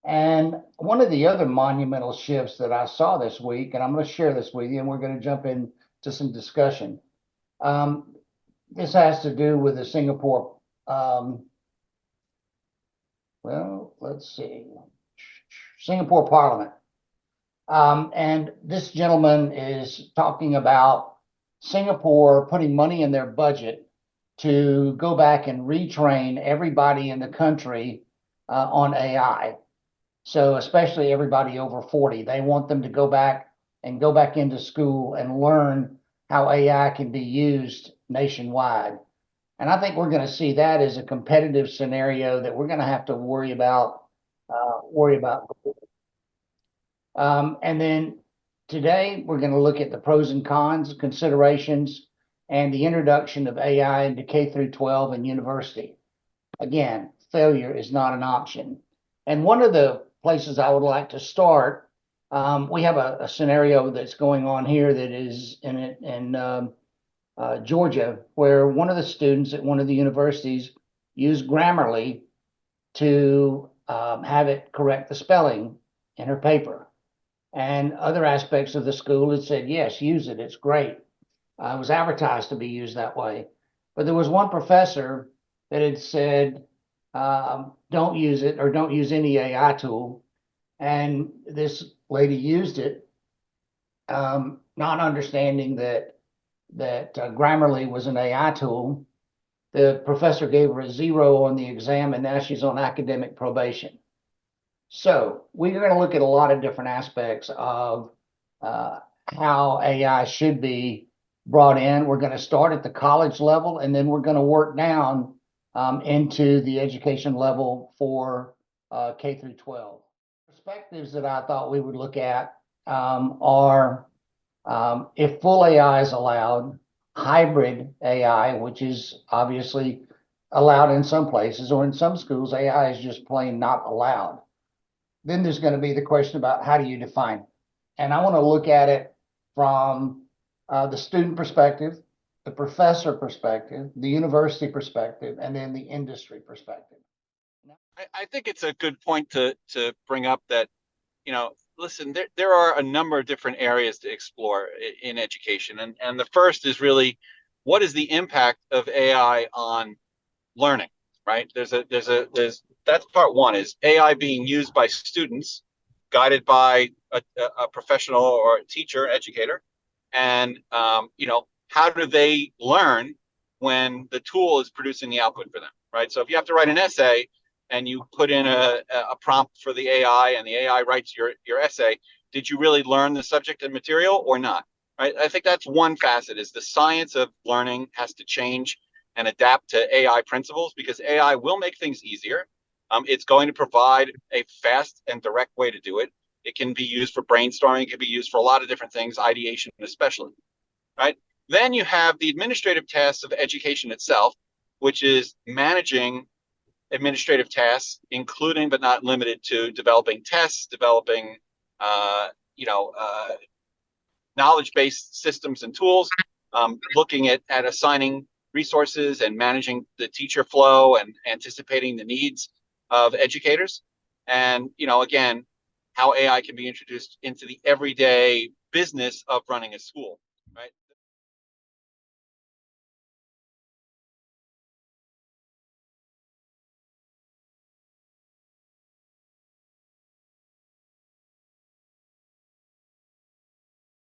And one of the other monumental shifts that I saw this week, and I'm going to share this with you, and we're going to jump into some discussion. This has to do with the Singapore, well, let's see, Singapore Parliament. And this gentleman is talking about Singapore putting money in their budget to go back and retrain everybody in the country on AI. So especially everybody over 40, they want them to go back into school and learn how AI can be used nationwide. And I think we're going to see that as a competitive scenario that we're going to have to worry about. Worry about. And then today we're going to look at the pros and cons, considerations, and the introduction of AI into K through 12 and university. Again, failure is not an option. And one of the places I would like to start, we have a scenario that's going on here that is in Georgia, where one of the students at one of the universities used Grammarly to have it correct the spelling in her paper. And other aspects of the school had said, yes, use it, it's great. It was advertised to be used that way. But there was one professor that had said, don't use it or don't use any AI tool. And this lady used it, not understanding that Grammarly was an AI tool. The professor gave her a 0 on the exam, and now she's on academic probation. So we're going to look at a lot of different aspects of how AI should be brought in. We're going to start at the college level, and then we're going to work down into the education level for K through 12. Perspectives that I thought we would look at are if full AI is allowed, hybrid AI, which is obviously allowed in some places, or in some schools, AI is just plain not allowed. Then there's going to be the question about how do you define it? And I want to look at it from the student perspective, the professor perspective, the university perspective, and then the industry perspective. I think it's a good point to bring up that, listen, there are a number of different areas to explore in education. And the first is really, what is the impact of AI on learning, right? That's part one, is AI being used by students, guided by a professional or a teacher, educator. And, how do they learn when the tool is producing the output for them, right? So if you have to write an essay and you put in a prompt for the AI and the AI writes your essay, did you really learn the subject and material or not? Right? I think that's one facet, is the science of learning has to change and adapt to AI principles, because AI will make things easier. It's going to provide a fast and direct way to do it. It can be used for brainstorming. It can be used for a lot of different things, ideation especially, right? Then you have the administrative tasks of education itself, which is managing administrative tasks, including but not limited to developing tests, developing knowledge-based systems and tools, looking at assigning resources and managing the teacher flow and anticipating the needs of educators. And, again, how AI can be introduced into the everyday business of running a school, right?